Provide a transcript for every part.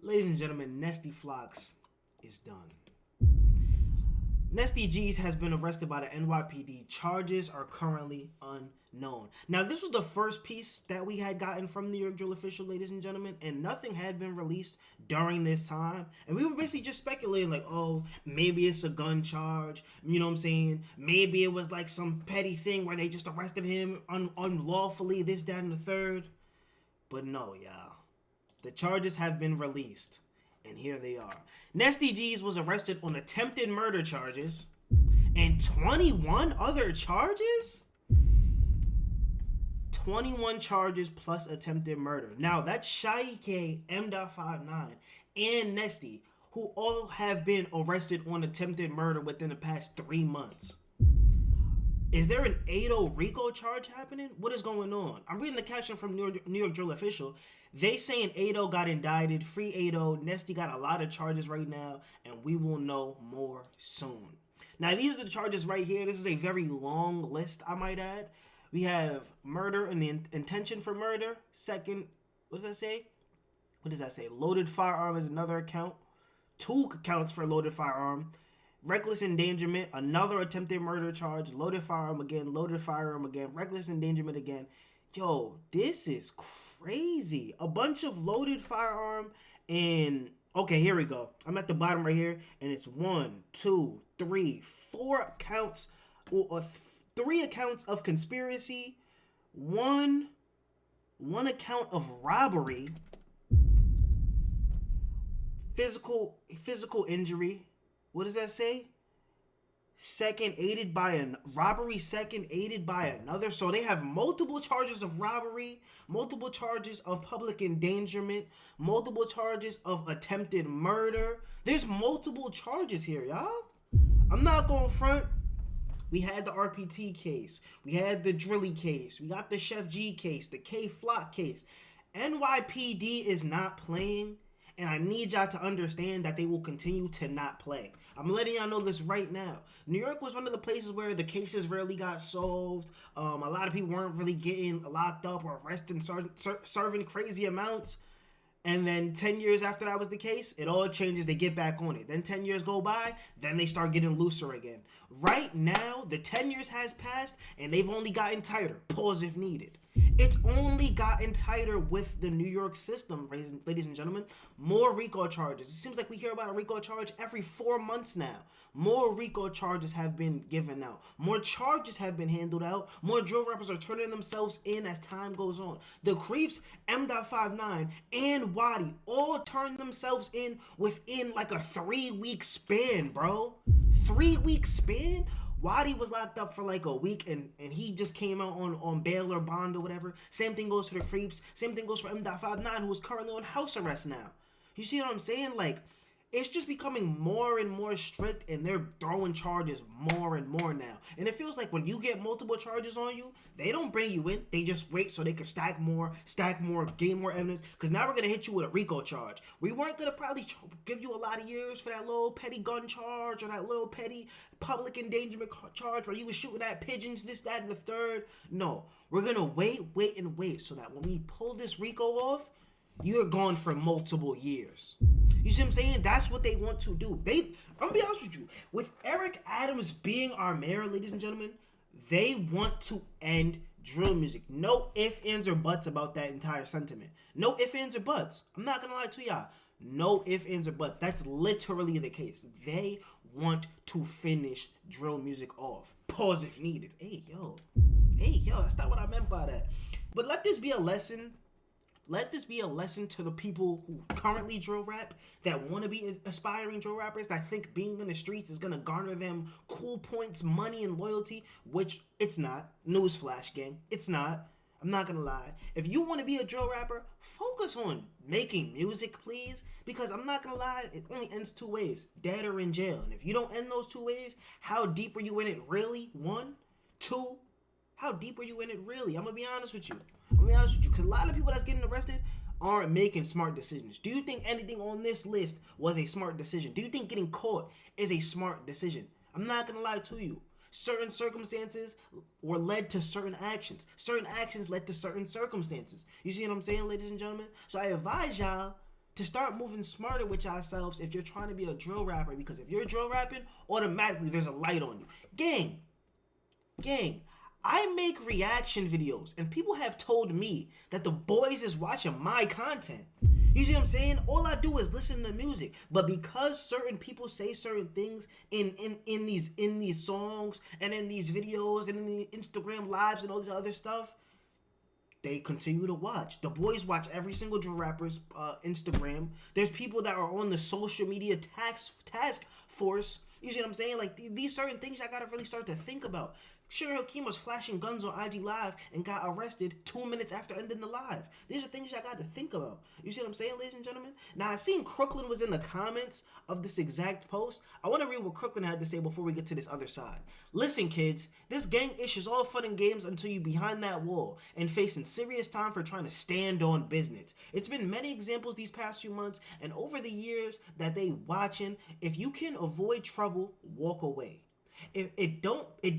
Ladies and gentlemen, Nesty Flocks is done. Nesty G's has been arrested by the NYPD. Charges are currently unknown. Now, this was the first piece that we had gotten from New York Drill Official, ladies and gentlemen, and nothing had been released during this time. And we were basically just speculating, like, oh, maybe it's a gun charge. You know what I'm saying? Maybe it was like some petty thing where they just arrested him unlawfully, this, that, and the third. But no, y'all. The charges have been released, and here they are. Nesty G's was arrested on attempted murder charges and 21 other charges? 21 charges plus attempted murder. Now, that's Shy K, M.59, and Nesty, who all have been arrested on attempted murder within the past 3 months. Is there an 80 RICO charge happening? What is going on? I'm reading the caption from New York Drill Official. They saying 80 got indicted, free 80. Nesty got a lot of charges right now, and we will know more soon. Now, these are the charges right here. This is a very long list, I might add. We have murder and the intention for murder. Second, what does that say? What does that say? Loaded firearm is another account. 2 counts for loaded firearm. Reckless endangerment, another attempted murder charge. Loaded firearm again, reckless endangerment again. Yo, this is crazy. A bunch of loaded firearm and... Okay, here we go. I'm at the bottom right here, and it's 1, 2, 3, 4 counts, or 3 accounts of conspiracy, one account of robbery, physical injury. What does that say? Second aided by a robbery, second aided by another. So they have multiple charges of robbery, multiple charges of public endangerment, multiple charges of attempted murder. There's multiple charges here, y'all. I'm not going front. We had the RPT case. We had the Drilly case. We got the Chef G case, the K Flock case. NYPD is not playing. And I need y'all to understand that they will continue to not play. I'm letting y'all know this right now. New York was one of the places where the cases rarely got solved. A lot of people weren't really getting locked up or arrested and serving crazy amounts. And then 10 years after that was the case, it all changes. They get back on it. Then 10 years go by, then they start getting looser again. Right now, the 10 years has passed, and they've only gotten tighter. Pause if needed. It's only gotten tighter with the New York system, ladies and gentlemen. More RICO charges. It seems like we hear about a RICO charge every 4 months now. More RICO charges have been given out. More charges have been handled out. More drill rappers are turning themselves in as time goes on. The Creeps, M.59, and Waddy all turned themselves in within like a 3-week span, bro. 3-week span? Waddy was locked up for like a week and he just came out on bail or bond or whatever. Same thing goes for the Creeps. Same thing goes for M.59, who is currently on house arrest now. You see what I'm saying? Like, it's just becoming more and more strict, and they're throwing charges more and more now. And it feels like when you get multiple charges on you, they don't bring you in. They just wait so they can stack more, gain more evidence. Because now we're going to hit you with a RICO charge. We weren't going to probably give you a lot of years for that little petty gun charge or that little petty public endangerment charge where you was shooting at pigeons, this, that, and the third. No, we're going to wait so that when we pull this RICO off, you're gone for multiple years. You see what I'm saying? That's what they want to do. I'm gonna be honest with you. With Eric Adams being our mayor, ladies and gentlemen, they want to end drill music. No ifs, ands, or buts about that entire sentiment. No ifs, ands, or buts. I'm not gonna lie to y'all. No ifs, ands, or buts. That's literally the case. They want to finish drill music off. Pause if needed. Hey, yo, that's not what I meant by that. But let this be a lesson. Let this be a lesson to the people who currently drill rap, that want to be aspiring drill rappers, that think being in the streets is going to garner them cool points, money, and loyalty, which it's not. Newsflash, gang. It's not. I'm not going to lie. If you want to be a drill rapper, focus on making music, please. Because I'm not going to lie, it only ends 2 ways. Dead or in jail. And if you don't end those 2 ways, how deep are you in it really? 1, 2, how deep are you in it really? I'm going to be honest with you. Because a lot of people that's getting arrested aren't making smart decisions. Do you think anything on this list was a smart decision? Do you think getting caught is a smart decision? I'm not going to lie to you. Certain circumstances were led to certain actions. Certain actions led to certain circumstances. You see what I'm saying, ladies and gentlemen? So I advise y'all to start moving smarter with yourselves if you're trying to be a drill rapper, because if you're drill rapping, automatically there's a light on you. Gang, I make reaction videos, and people have told me that the boys is watching my content. You see what I'm saying? All I do is listen to music, but because certain people say certain things in these songs and in these videos and in the Instagram lives and all this other stuff, they continue to watch. The boys watch every single drill rapper's Instagram. There's people that are on the social media task force. You see what I'm saying? Like, these certain things I gotta really start to think about. Sugar Hakeem was flashing guns on IG Live and got arrested 2 minutes after ending the live. These are things I got to think about. You see what I'm saying, ladies and gentlemen? Now, I seen Crooklyn was in the comments of this exact post. I want to read what Crooklyn had to say before we get to this other side. Listen, kids, this gang ish is all fun and games until you behind that wall and facing serious time for trying to stand on business. It's been many examples these past few months and over the years that they watching. If you can avoid trouble, walk away. It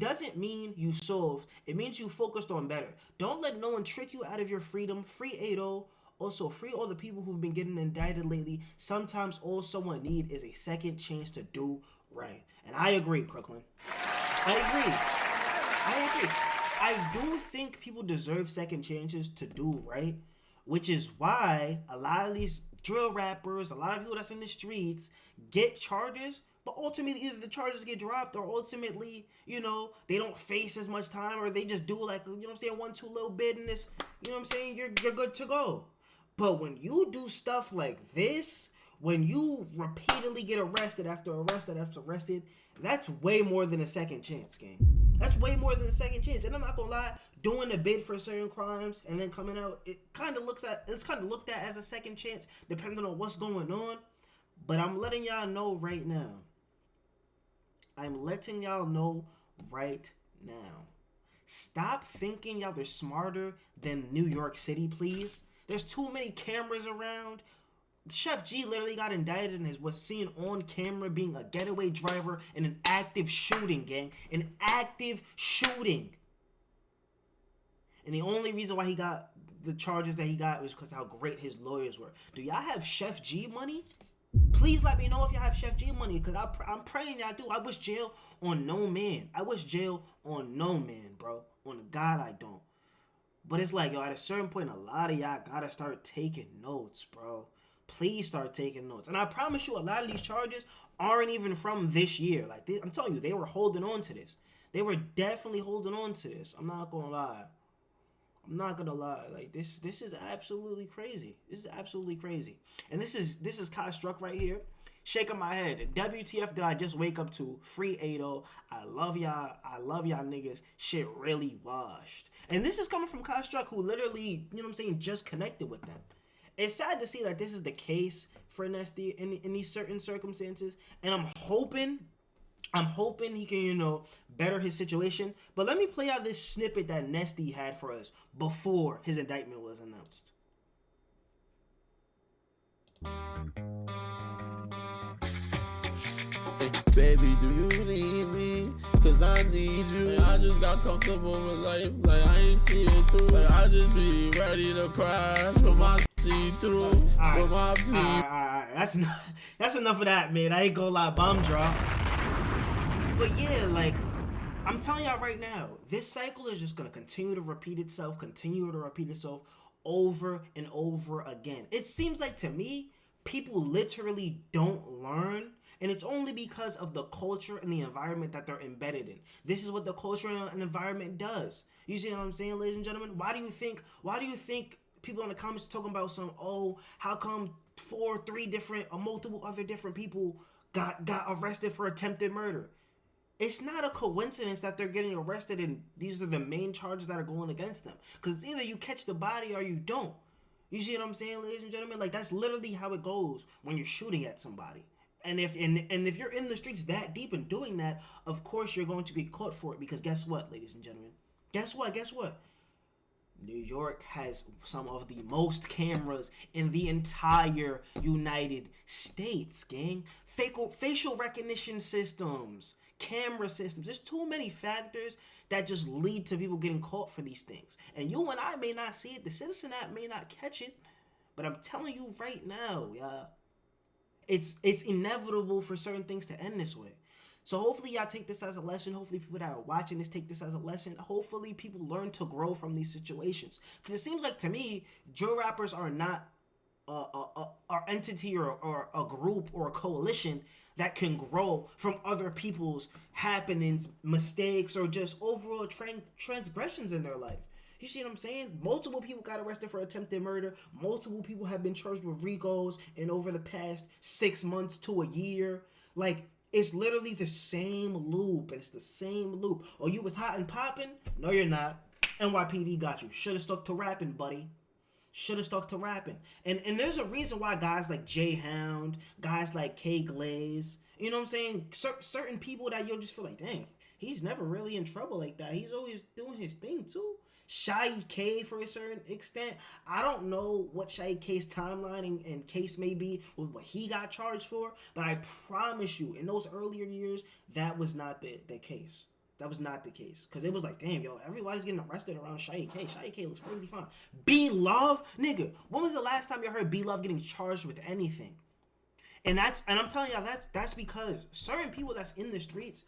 doesn't mean you solved. It means you focused on better. Don't let no one trick you out of your freedom. Free 80. Also, free all the people who've been getting indicted lately. Sometimes all someone need is a second chance to do right. And I agree, Crooklyn. I agree. I do think people deserve second chances to do right, which is why a lot of these drill rappers, a lot of people that's in the streets get charges, but ultimately either the charges get dropped or ultimately, you know, they don't face as much time, or they just do like, you know what I'm saying, 1-2 little bit in this, you know what I'm saying, you're good to go. But when you do stuff like this, when you repeatedly get arrested after arrested, that's way more than a second chance, gang. That's way more than a second chance. And I'm not gonna lie, doing a bid for certain crimes and then coming out, it's kind of looked at as a second chance depending on what's going on. But I'm letting y'all know right now. Stop thinking y'all are smarter than New York City, please. There's too many cameras around. Chef G literally got indicted and was seen on camera being a getaway driver in an active shooting, gang. An active shooting. And the only reason why he got the charges that he got was because how great his lawyers were. Do y'all have Chef G money? Please let me know if y'all have Chef G money, because I'm praying y'all do. I wish jail on no man. Bro. On God, I don't. But it's like, yo, at a certain point, a lot of y'all gotta start taking notes, bro. Please start taking notes. And I promise you, a lot of these charges aren't even from this year. Like, I'm telling you, they were holding on to this. They were definitely holding on to this. I'm not gonna lie. Like, this is absolutely crazy. And this is Kai Struck right here, shaking my head. WTF did I just wake up to? Free 80. I love y'all niggas. Shit really washed. And this is coming from Kai Struck, who literally, you know what I'm saying, just connected with them. It's sad to see that this is the case for Nesty in these certain circumstances. And I'm hoping he can, you know, better his situation. But let me play out this snippet that Nesty had for us before his indictment was announced. Hey, baby, do you need me? Cause I need you. Like, I just got comfortable with life, like I ain't see it through. Like, I just be ready to crash with my see-through, with my plea. Alright. That's enough of that, man. I ain't gonna lie, bomb drop. But yeah, like, I'm telling y'all right now, this cycle is just gonna continue to repeat itself over and over again. It seems like, to me, people literally don't learn, and it's only because of the culture and the environment that they're embedded in. This is what the culture and environment does. You see what I'm saying, ladies and gentlemen? Why do you think people in the comments talking about how come multiple other different people got arrested for attempted murder? It's not a coincidence that they're getting arrested and these are the main charges that are going against them. Because either you catch the body or you don't. You see what I'm saying, ladies and gentlemen? Like, that's literally how it goes when you're shooting at somebody. And if you're in the streets that deep and doing that, of course you're going to get caught for it. Because guess what, ladies and gentlemen? Guess what? New York has some of the most cameras in the entire United States, gang. Facial recognition systems. Camera systems. There's too many factors that just lead to people getting caught for these things. And you and I may not see it. The Citizen app may not catch it. But I'm telling you right now, it's inevitable for certain things to end this way. So hopefully y'all take this as a lesson. Hopefully people that are watching this take this as a lesson. Hopefully people learn to grow from these situations. Because it seems like to me, drill rappers are not an entity or a group or a coalition that can grow from other people's happenings, mistakes, or just overall transgressions in their life. You see what I'm saying? Multiple people got arrested for attempted murder. Multiple people have been charged with RICOs in over the past 6 months to a year. Like, it's literally the same loop. It's the same loop. Oh, you was hot and popping? No, you're not. NYPD got you. Should have stuck to rapping, buddy. Should have stuck to rapping. And there's a reason why guys like J Hound, guys like K Glaze, you know what I'm saying? Certain people that you'll just feel like, dang, he's never really in trouble like that. He's always doing his thing too. Shy K for a certain extent. I don't know what Shy K's timeline and case may be with what he got charged for, but I promise you, in those earlier years, that was not the case. That was not the case. Because it was like, damn, yo, everybody's getting arrested around Shy K. Shy K looks perfectly fine. B Love, nigga, when was the last time you heard B Love getting charged with anything? And I'm telling y'all, that's because certain people that's in the streets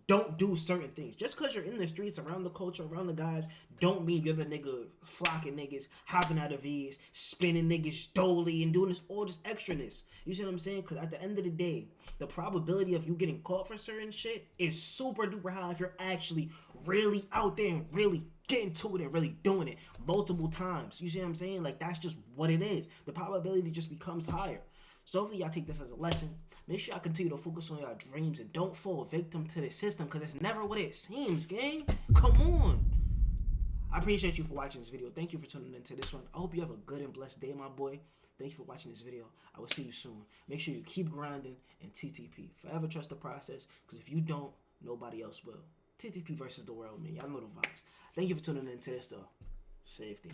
don't do certain things. Just because you're in the streets, around the culture, around the guys, don't mean you're the nigga flocking niggas, hopping out of V's, spinning niggas dolly, and doing all this extraness. You see what I'm saying? Because at the end of the day, the probability of you getting caught for certain shit is super duper high if you're actually really out there and really getting to it and really doing it multiple times. You see what I'm saying? Like, that's just what it is. The probability just becomes higher. So hopefully y'all take this as a lesson. Make sure y'all continue to focus on y'all dreams and don't fall victim to the system, because it's never what it seems, gang. Come on. I appreciate you for watching this video. Thank you for tuning into this one. I hope you have a good and blessed day, my boy. Thank you for watching this video. I will see you soon. Make sure you keep grinding and TTP. Forever trust the process, because if you don't, nobody else will. TTP versus the world, man. Y'all know the vibes. Thank you for tuning into this, though. Safety.